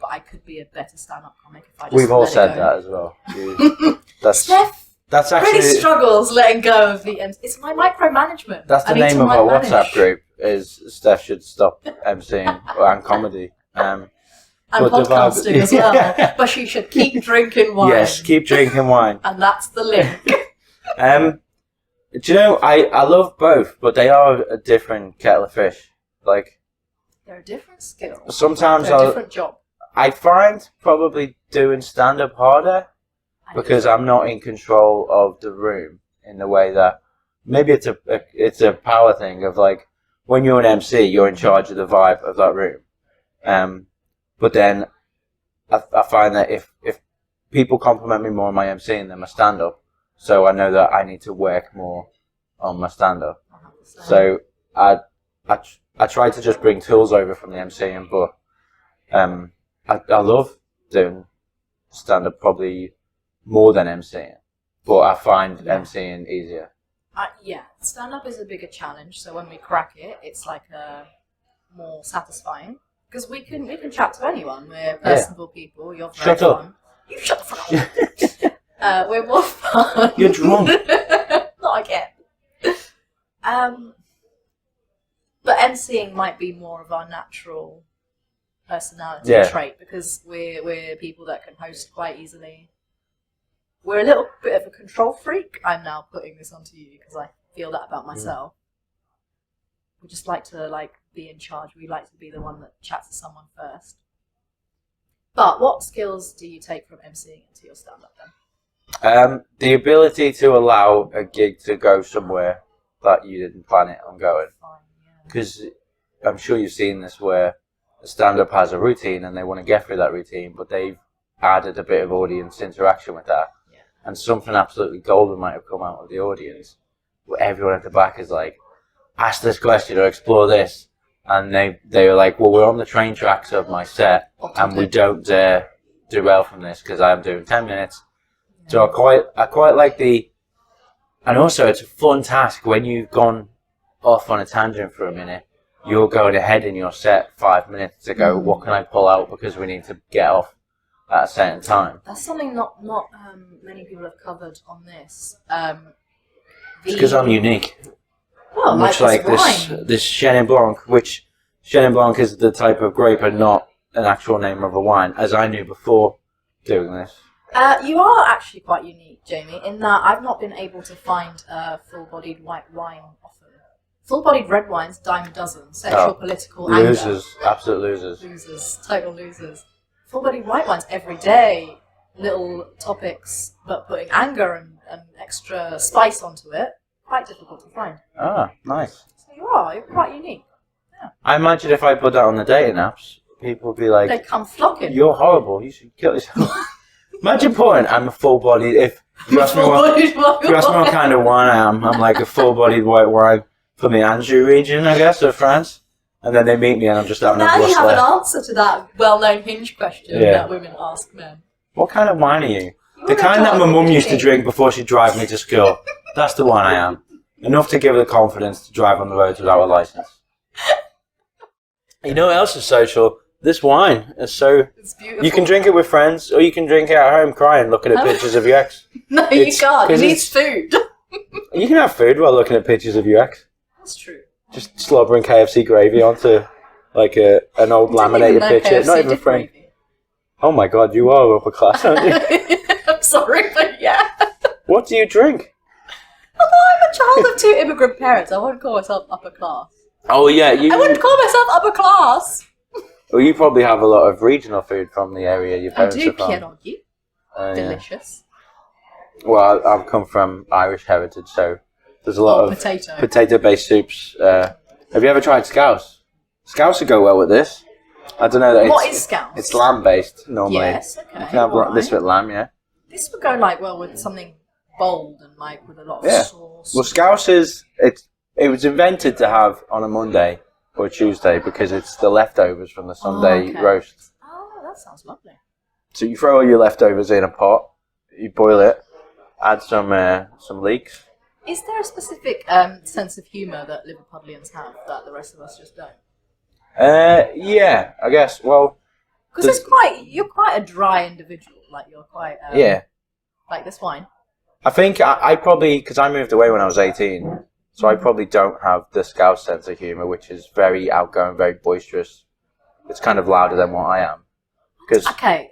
but I could be a better stand-up comic if I just We've all let it said go. that as well. Steph that's actually really struggles letting go of the MC. It's my micromanagement. That's the name of our WhatsApp group. Is Steph should stop MCing and comedy. And podcasting as well. But she should keep drinking wine. Yes, keep drinking wine. And that's the link. Do you know, I love both, but they are a different kettle of fish. Like, they're a different skill. Sometimes they're a different job. I find probably doing stand-up harder because I'm not in control of the room in the way that maybe it's a power thing of like when you're an MC, you're in charge of the vibe of that room. But then I find that if people compliment me more on my MCing than my stand-up, so I know that I need to work more on my stand-up. So I try to just bring tools over from the MCing, but I love doing stand-up probably more than MCing, but I find MCing easier. Stand-up is a bigger challenge, so when we crack it, it's like more satisfying. Because we can chat to anyone. We're personable people. You're very fun. You shut the fuck up. We're more fun. You're drunk. Not again. But MCing might be more of our natural personality trait because we're people that can host quite easily. We're a little bit of a control freak. I'm now putting this onto you because I feel that about myself. We just like to be in charge. We like to be the one that chats to someone first. But what skills do you take from MCing into your stand-up then? The ability to allow a gig to go somewhere that you didn't plan it on going. Because I'm sure you've seen this where a stand-up has a routine and they want to get through that routine, but they've added a bit of audience interaction with that. Yeah. And something absolutely golden might have come out of the audience, where everyone at the back is like, ask this question or explore this. And they were like, well, we're on the train tracks of my set and we don't dare derail from this because I'm doing 10 minutes. Yeah. So I quite like and also it's a fun task when you've gone off on a tangent for a minute. You're going ahead in your set 5 minutes to go, what can I pull out because we need to get off at a certain time. That's something not many people have covered on this. It's because I'm unique. Well, much like this Chenin Blanc, which Chenin Blanc is the type of grape and not an actual name of a wine, as I knew before doing this. You are actually quite unique, Jamie, in that I've not been able to find full-bodied white wine often. Full-bodied red wines, dime a dozen. Sexual, political, losers, anger. Absolute losers. Losers, total losers. Full-bodied white wines every day, little topics, but putting anger and extra spice onto it. Quite difficult to find. Ah, nice. So you're quite unique. Yeah. I imagine if I put that on the dating apps, people would be like, they come flocking. You're horrible, you should kill yourself. Imagine putting, I'm a full-bodied, if you ask me what kind of wine I am, I'm like a full-bodied white wine from the Anjou region, I guess, of France. And then they meet me and I'm just having a Now you have there. an answer to that well-known Hinge question that women ask men. What kind of wine are you? The kind that my mum used to drink before she'd drive me to school. That's the one I am. Enough to give her the confidence to drive on the roads without a license. You know what else is social? This wine is so... It's beautiful. You can drink it with friends, or you can drink it at home crying, looking at pictures of your ex. No, you can't. You need food. You can have food while looking at pictures of your ex. That's true. Just slobbering KFC gravy onto like an old laminated picture. Not even framed. Oh my god, you are upper class, aren't you? I'm sorry, but yeah. What do you drink? Although I'm a child of two immigrant parents, I wouldn't call myself upper class. Oh yeah, I wouldn't call myself upper class. Well, you probably have a lot of regional food from the area your parents are from. Pierogi. Delicious. Yeah. Well, I've come from Irish heritage, so there's a lot of potato-based soups. Have you ever tried scouse? Scouse would go well with this. I don't know that. What is scouse? It's lamb-based normally. Yes, okay. You can have this with lamb, yeah. This would go well with something bold and with a lot of sauce. Well, scouse is It was invented to have on a Monday or a Tuesday because it's the leftovers from the Sunday roast. Oh, that sounds lovely. So you throw all your leftovers in a pot, you boil it, add some leeks. Is there a specific sense of humour that Liverpudlians have that the rest of us just don't? Yeah, I guess. Well, because you're quite a dry individual. Like you're quite like this wine. I think I probably, because I moved away when I was 18, so I probably don't have the Scouse sense of humour, which is very outgoing, very boisterous. It's kind of louder than what I am. Okay,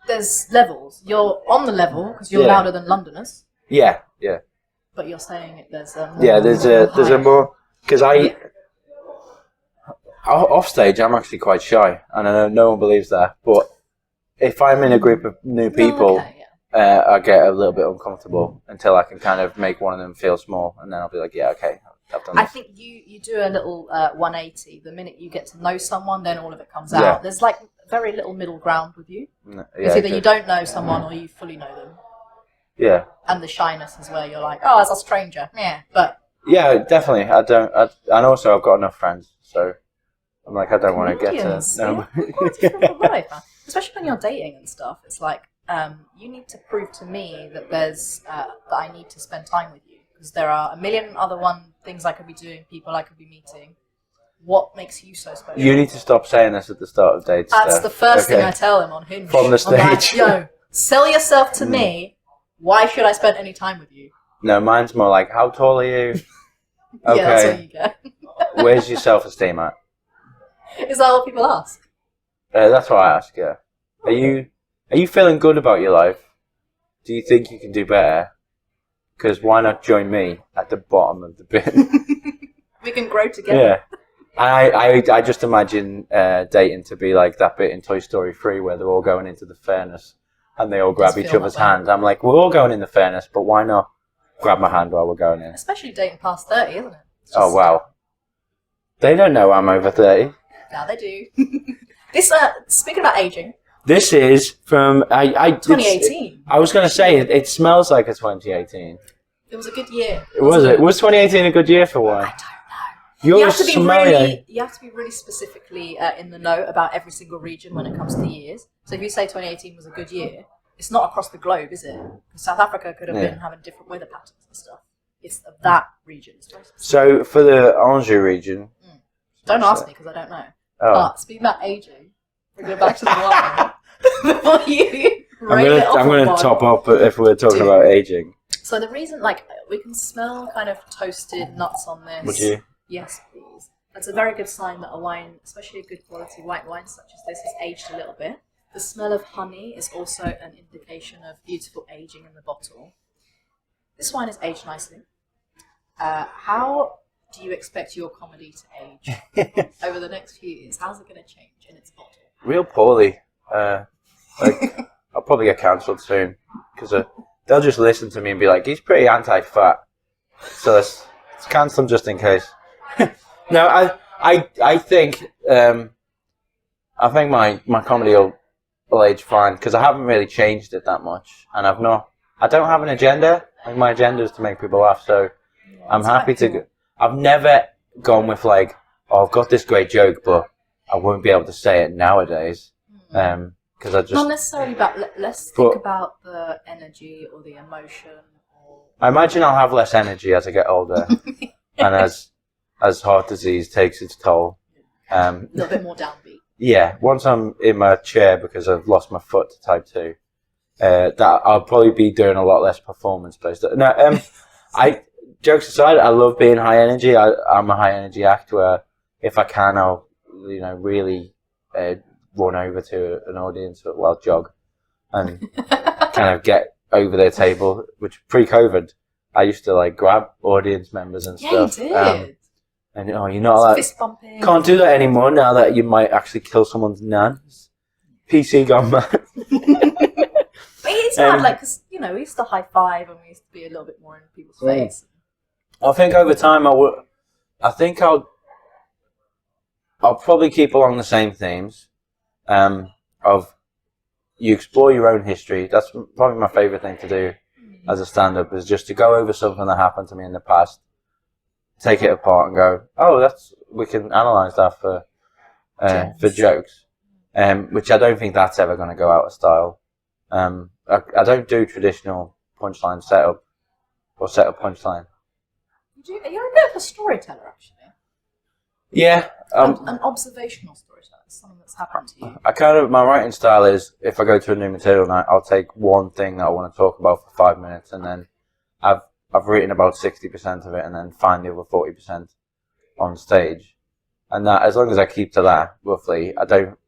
there's levels. You're on the level because you're louder than Londoners. Yeah. But you're saying there's a more there's a more, because off stage I'm actually quite shy, and I know no one believes that, but if I'm in a group of new people, I get a little bit uncomfortable until I can kind of make one of them feel small, and then I'll be like, yeah, okay, I've done this. I think you do a little 180. The minute you get to know someone, then all of it comes out. There's like very little middle ground with you. It's either you don't know someone or you fully know them. Yeah. And the shyness is where you're like, oh, as a stranger. Yeah, but... Yeah, definitely. And also I've got enough friends, so I'm like, I don't want to get to know them. Especially when you're dating and stuff. It's like, you need to prove to me that there's that I need to spend time with you. Because there are a million other things I could be doing, people I could be meeting. What makes you so special? You need to stop saying this at the start of dates. That's the first thing I tell them on Hinge. From the stage. Yo, sell yourself to me. Why should I spend any time with you? No, mine's more like, how tall are you? Okay. Yeah, that's what you get. Where's your self-esteem at? Is that what people ask? That's what I ask, yeah. Are you feeling good about your life? Do you think you can do better? Because why not join me at the bottom of the bin? We can grow together. Yeah. I just imagine dating to be like that bit in Toy Story 3 where they're all going into the furnace and they all grab each other's hand. I'm like, we're all going in the furnace, but why not grab my hand while we're going in? Especially dating past 30, isn't it? Oh, wow. They don't know I'm over 30. Now they do. This, speaking about aging. This is from... 2018. I was going to say, it smells like a 2018. It was a good year. Was it? Was 2018 a good year for wine? I don't know. You have to be really specifically in the know about every single region when it comes to years. So if you say 2018 was a good year, it's not across the globe, is it? Because South Africa could have been having different weather patterns and stuff. It's of that region. So for the Anjou region... Don't ask me because I don't know. Oh. But speaking about aging, we're going back to the wine. Before you I'm going to top up if we're talking about aging. So the reason, we can smell kind of toasted nuts on this. Would you? Yes, please. That's a very good sign that a wine, especially a good quality white wine such as this, has aged a little bit. The smell of honey is also an indication of beautiful aging in the bottle. This wine is aged nicely. How do you expect your comedy to age over the next few years? How's it going to change in its bottle? Real poorly. I'll probably get cancelled soon because they'll just listen to me and be like, he's pretty anti-fat. So let's cancel him just in case. No, I think my comedy will age fine because I haven't really changed it that much, and I don't have an agenda. Like my agenda is to make people laugh, so I'm happy to. I've never gone with like, oh, I've got this great joke, but I won't be able to say it nowadays because I just not necessarily. But let's think about the energy or the emotion. I imagine I'll have less energy as I get older, and as heart disease takes its toll. A little bit more downbeat. Yeah, once I'm in my chair because I've lost my foot to type 2, that I'll probably be doing a lot less performance-based. No, jokes aside, I love being high energy. I'm a high energy act where if I can, I'll really run over to an audience, jog, and kind of get over their table. Which pre-COVID, I used to grab audience members and stuff. Yeah, you did. And you're not allowed. Fist bumping. Can't do that anymore now that you might actually kill someone's nan. PC gone mad. But it's hard, because we used to high five and we used to be a little bit more in people's face. I think over time I'll probably keep along the same themes. Of you explore your own history. That's probably my favorite thing to do as a stand-up, is just to go over something that happened to me in the past. take it apart and go, oh, we can analyse that for jokes, which I don't think that's ever going to go out of style. I don't do traditional punchline setup or setup punchline. You're a bit of a storyteller, actually. Yeah. An observational storyteller, something that's happened to you. My writing style is, if I go to a new material night, I'll take one thing that I want to talk about for 5 minutes, and then I've written about 60% of it, and then find the other 40% on stage. And that, as long as I keep to that, roughly, I don't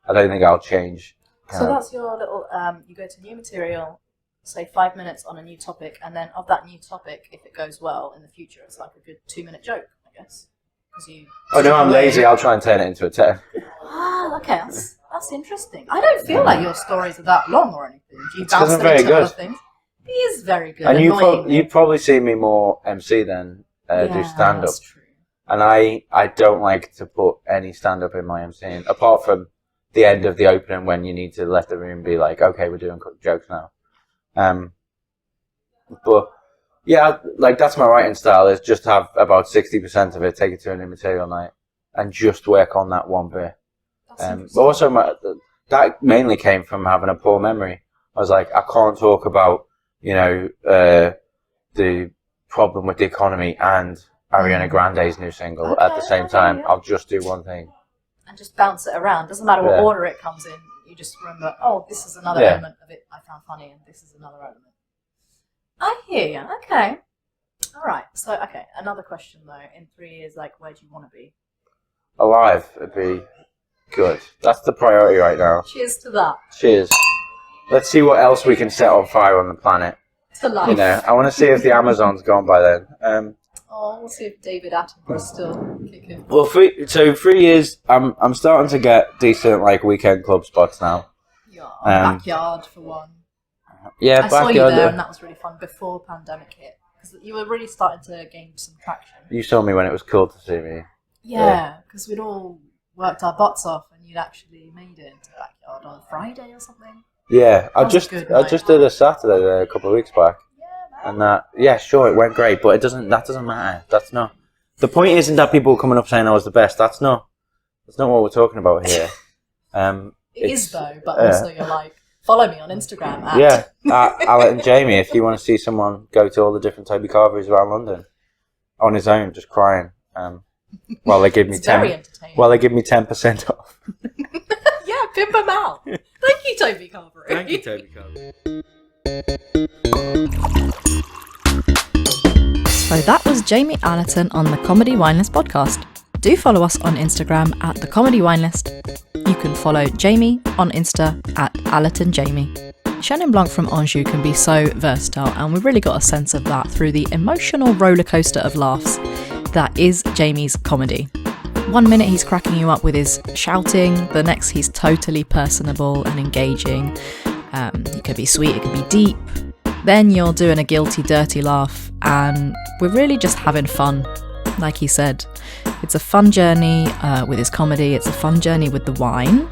think I'll change. So that's your little, you go to new material, say 5 minutes on a new topic, and then of that new topic, if it goes well in the future, it's like a good 2-minute joke, I guess. Oh no, I'm lazy. I'll try and turn it into a 10. Ah, okay, that's interesting. I don't feel like your stories are that long or anything. Do you bounce I'm them very into good. other things? He is very good. And you've probably seen me more MC than do stand-up. That's true. And I don't like to put any stand-up in my MCing, apart from the end of the opening when you need to let the room be like, okay, we're doing jokes now. But yeah, like that's my writing style, is just have about 60% of it, take it to a new material night, and just work on that one bit. But also that mainly came from having a poor memory. I was like, I can't talk about, the problem with the economy and Ariana Grande's new single at the same time. Yeah. I'll just do one thing. And just bounce it around. Doesn't matter what order it comes in. You just remember, oh, this is another element of it I found funny, and this is another element. I hear you. Okay. All right. So, okay, another question, though. In 3 years, like, where do you want to be? Alive would be good. That's the priority right now. Cheers to that. Cheers. Let's see what else we can set on fire on the planet. To life. I want to see if the Amazon's gone by then. We'll see if David Attenborough's still kicking. Well, 3 years, I'm starting to get decent weekend club spots now. Yeah, backyard for one. Yeah, I saw you there, and that was really fun before pandemic hit, because you were really starting to gain some traction. You saw me when it was cool to see me. Yeah, because we'd all worked our butts off, and you'd actually made it into the backyard on Friday or something. Yeah, I just did a Saturday there a couple of weeks back. And sure, it went great, but that doesn't matter. That's not the point. Isn't that people coming up saying I was the best? That's not what we're talking about here. It is though, but also you're like, follow me on Instagram at Allerton Jamie if you want to see someone go to all the different Toby Carveries around London on his own, just crying. While they give me 10% off. Yeah, pimp them out. Thank you, Toby Carvery. Thank you, Toby Carvery. So that was Jamie Allerton on the Comedy Wine List podcast. Do follow us on Instagram at the Comedy Wine List. You can follow Jamie on Insta at Allerton Jamie. Chenin Blanc from Anjou can be so versatile, and we've really got a sense of that through the emotional rollercoaster of laughs that is Jamie's comedy. 1 minute he's cracking you up with his shouting, the next he's totally personable and engaging. It could be sweet, it could be deep. Then you're doing a guilty, dirty laugh, and we're really just having fun. Like he said, it's a fun journey with his comedy, it's a fun journey with the wine.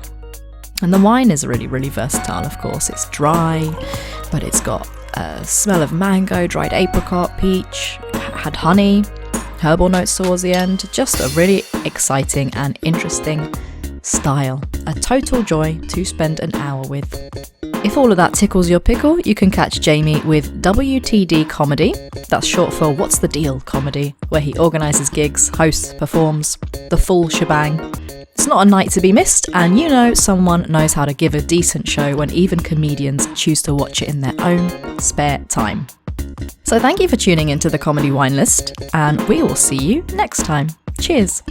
And the wine is really, really versatile, of course. It's dry, but it's got a smell of mango, dried apricot, peach, had honey, herbal notes towards the end. Just a really exciting and interesting style. A total joy to spend an hour with. If all of that tickles your pickle, you can catch Jamie with WTD Comedy. That's short for What's the Deal Comedy, where he organises gigs, hosts, performs, the full shebang. It's not a night to be missed, and someone knows how to give a decent show when even comedians choose to watch it in their own spare time. So thank you for tuning into the Comedy Wine List, and we will see you next time. Cheers!